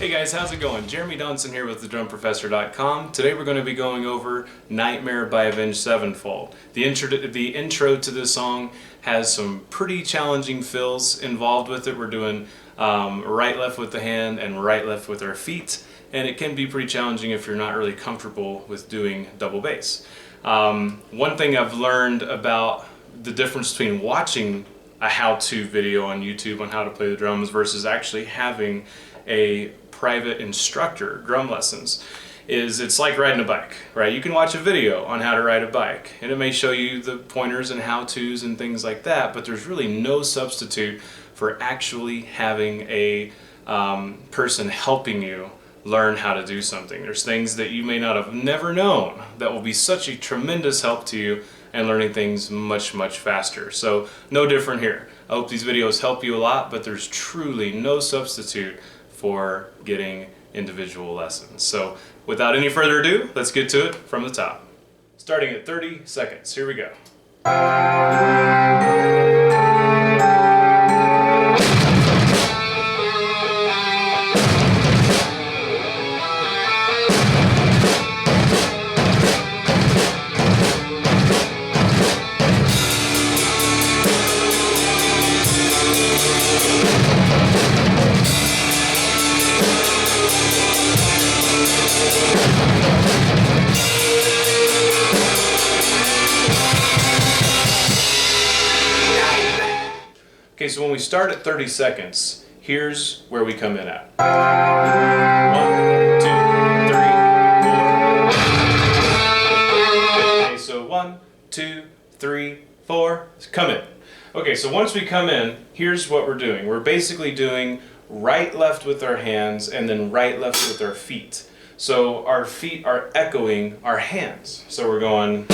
Hey guys, how's it going? Jeremy Donson here with thedrumprofessor.com. Today we're going to be going over Nightmare by Avenged Sevenfold. The intro to this song has some pretty challenging fills involved with it. We're doing right-left with the hand and right-left with our feet, and it can be pretty challenging if you're not really comfortable with doing double bass. One thing I've learned about the difference between watching a how-to video on YouTube on how to play the drums versus actually having a private instructor, drum lessons, is it's like riding a bike, right? You can watch a video on how to ride a bike and it may show you the pointers and how-tos and things like that, but there's really no substitute for actually having a person helping you learn how to do something. There's things that you may not have never known that will be such a tremendous help to you and learning things much faster. So no different here. I hope these videos help you a lot, but there's truly no substitute for getting individual lessons. So without any further ado, let's get to it from the top. Starting at 30 seconds. Here we go. Okay, so when we start at 30 seconds, here's where we come in at. 1, 2, 3, 4. Okay, so 1, 2, 3, 4, come in. Okay, so once we come in, here's what we're doing. We're basically doing right-left with our hands and then right-left with our feet. So our feet are echoing our hands. So we're going...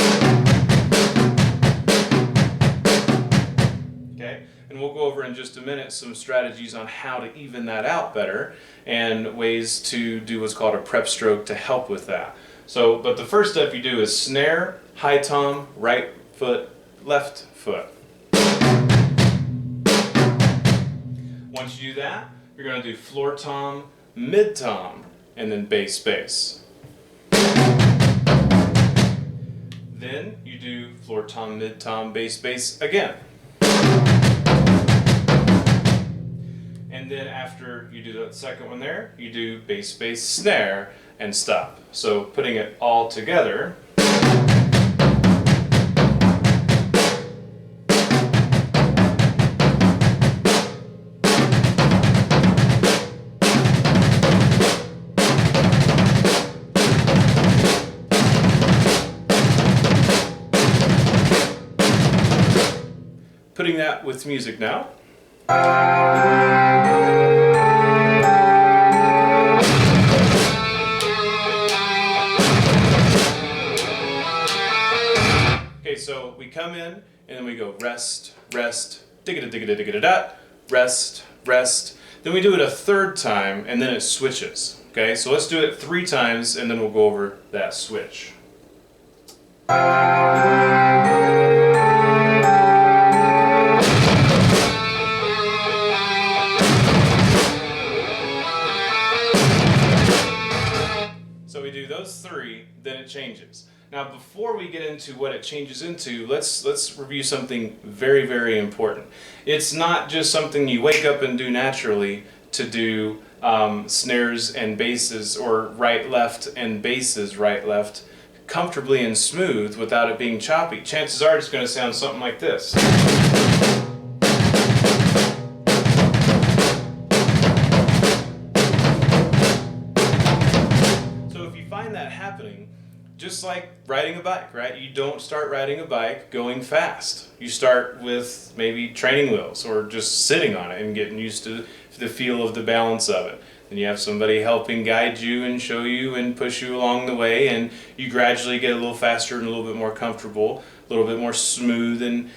Okay? And we'll go over in just a minute some strategies on how to even that out better and ways to do what's called a prep stroke to help with that. So, but the first step you do is snare, high tom, right foot, left foot. Once you do that, you're going to do floor tom, mid tom, and then bass bass. Then you do floor tom, mid tom, bass bass again. And then after you do the second one there, you do bass, bass, snare, and stop. So putting it all together. Putting that with music now. Okay, so we come in and then we go rest, rest, digga-da-digga-da-digga-da-da, rest, rest. Then we do it a third time and then it switches. Okay, so let's do it 3 times and then we'll go over that switch. So we do those 3, then it changes. Now before we get into what it changes into, let's review something very important. It's not just something you wake up and do naturally to do snares and basses or right-left and basses right-left comfortably and smooth without it being choppy. Chances are it's going to sound something like this. Happening, just like riding a bike, right? You don't start riding a bike going fast. You start with maybe training wheels or just sitting on it and getting used to the feel of the balance of it. Then you have somebody helping guide you and show you and push you along the way, and you gradually get a little faster and a little bit more comfortable, a little bit more smooth, and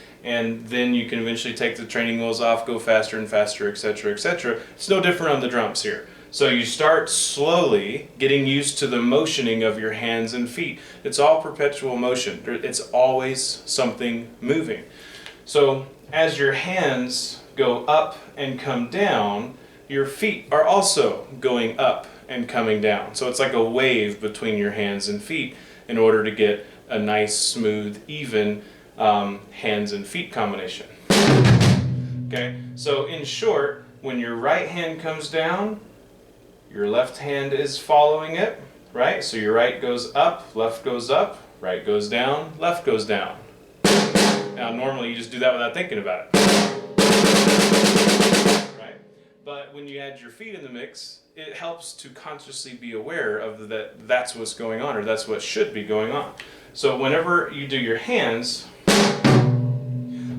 then you can eventually take the training wheels off, go faster and faster, etc., etc. It's no different on the drums here. So you start slowly getting used to the motioning of your hands and feet. It's all perpetual motion. It's always something moving. So as your hands go up and come down, your feet are also going up and coming down. So it's like a wave between your hands and feet in order to get a nice, smooth, even hands and feet combination. Okay, so in short, when your right hand comes down, your left hand is following it, right? So your right goes up, right goes down, left goes down. Now normally you just do that without thinking about it. Right? But when you add your feet in the mix, it helps to consciously be aware of that's what's going on, or that's what should be going on. So whenever you do your hands,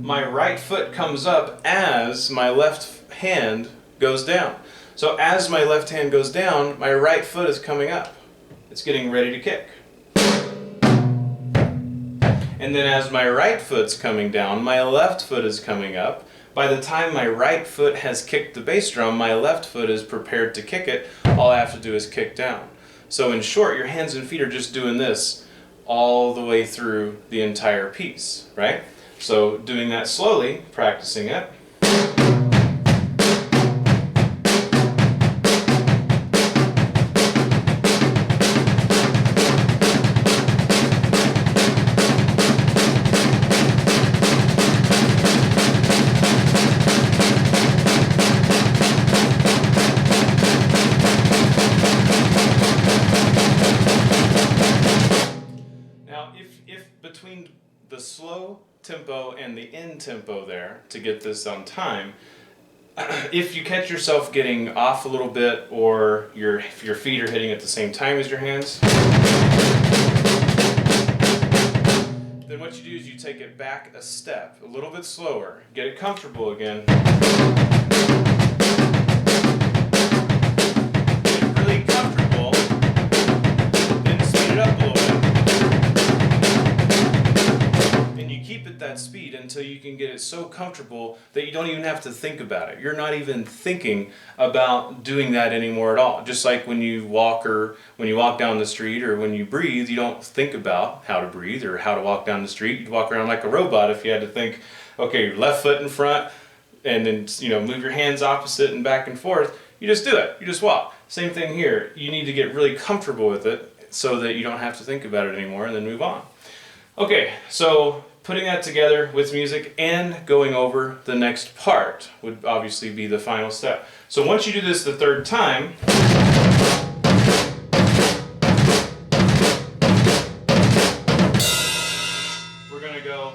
my right foot comes up as my left hand goes down. So as my left hand goes down, my right foot is coming up. It's getting ready to kick. And then as my right foot's coming down, my left foot is coming up. By the time my right foot has kicked the bass drum, my left foot is prepared to kick it. All I have to do is kick down. So in short, your hands and feet are just doing this all the way through the entire piece, right? So doing that slowly, practicing it. Between the slow tempo and the in tempo there, to get this on time, if you catch yourself getting off a little bit, or if your feet are hitting at the same time as your hands, then what you do is you take it back a step, a little bit slower, get it comfortable again. Get really comfortable, then speed it up a little bit. Keep it that speed until you can get it so comfortable that you don't even have to think about it. You're not even thinking about doing that anymore at all. Just like when you walk, or when you walk down the street, or when you breathe, you don't think about how to breathe or how to walk down the street. You'd walk around like a robot if you had to think, okay, your left foot in front, and then move your hands opposite and back and forth. You just do it. You just walk. Same thing here. You need to get really comfortable with it so that you don't have to think about it anymore, and then move on. Okay, so putting that together with music and going over the next part would obviously be the final step. So once you do this the third time, we're going to go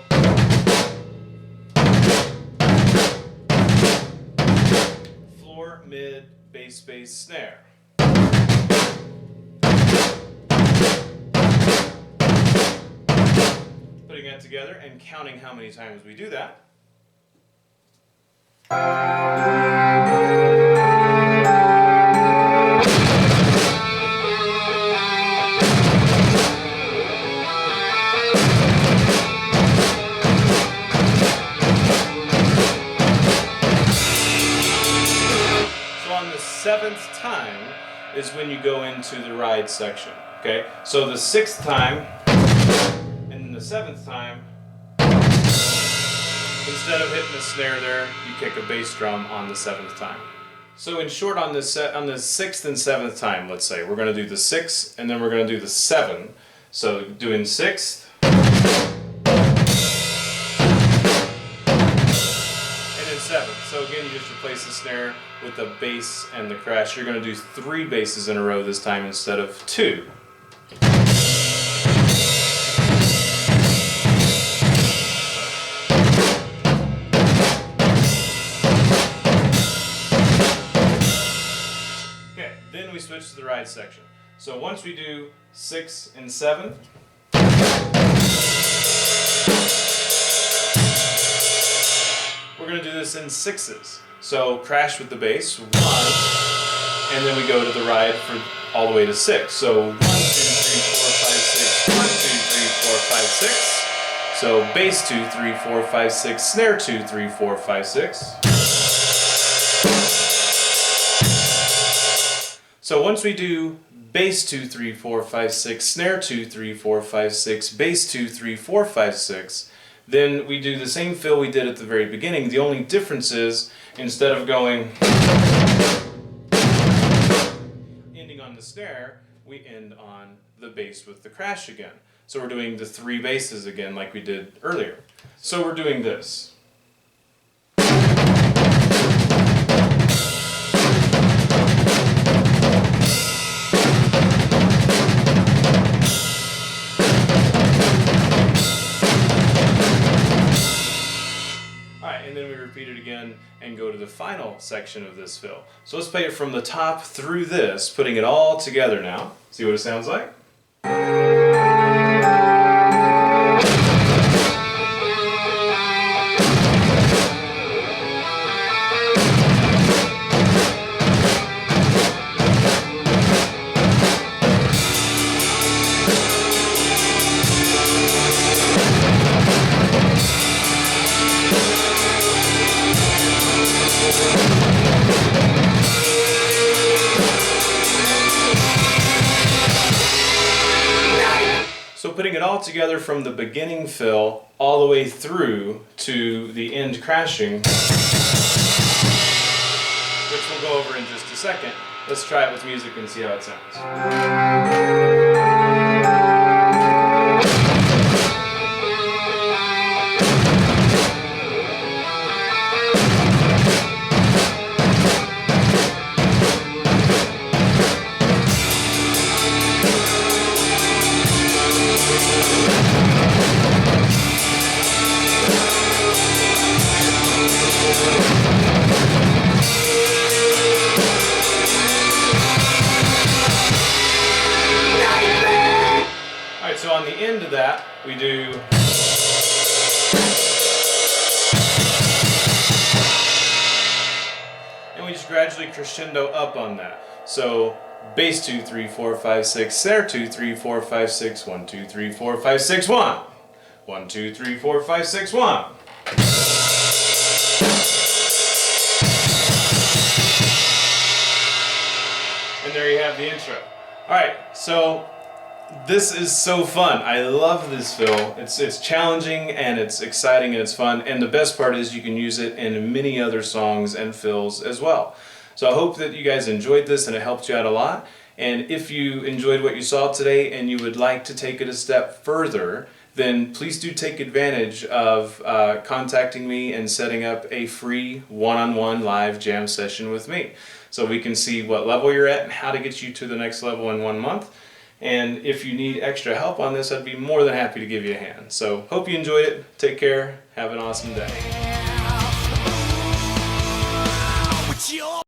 floor, mid, bass, bass, snare. Putting that together and counting how many times we do that. So on the 7th time is when you go into the ride section. Okay, so the 6th time and the 7th time, instead of hitting the snare there, you kick a bass drum on the 7th time. So in short, on the 6th and 7th time, let's say, we're going to do the 6 and then we're going to do the 7. So doing 6th and then 7th. So again, you just replace the snare with the bass and the crash. You're going to do 3 basses in a row this time instead of 2. Then we switch to the ride section. So once we do 6 and 7, we're going to do this in 6s. So crash with the bass, 1, and then we go to the ride for all the way to 6. So 1, 2, 3, 4, 5, 6, 1, 2, 3, 4, 5, 6. So bass 2, 3, 4, 5, 6, snare 2, 3, 4, 5, 6. So once we do bass 2, 3, 4, 5, 6, snare 2, 3, 4, 5, 6, bass 2, 3, 4, 5, 6, then we do the same fill we did at the very beginning. The only difference is, instead of going the snare, we end on the bass with the crash again. So we're doing the 3 basses again like we did earlier. So we're doing this. Alright, and then we repeat it again and go to the final section of this fill. So let's play it from the top through this, putting it all together now. See what it sounds like? So putting it all together from the beginning fill all the way through to the end crashing, which we'll go over in just a second. Let's try it with music and see how it sounds. So on the end of that, we do and we just gradually crescendo up on that. So bass 2, 3, 4, 5, 6, snare 2, 3, 4, 5, 6, 1, 2, 3, 4, 5, 6, 1. 1, 2, 3, 4, 5, 6, 1. And there you have the intro. Alright, so this is so fun. I love this fill. It's challenging and it's exciting and it's fun, and the best part is you can use it in many other songs and fills as well. So I hope that you guys enjoyed this and it helped you out a lot. And if you enjoyed what you saw today and you would like to take it a step further, then please do take advantage of contacting me and setting up a free one-on-one live jam session with me, so we can see what level you're at and how to get you to the next level in 1 month. And if you need extra help on this, I'd be more than happy to give you a hand. So hope you enjoyed it. Take care. Have an awesome day.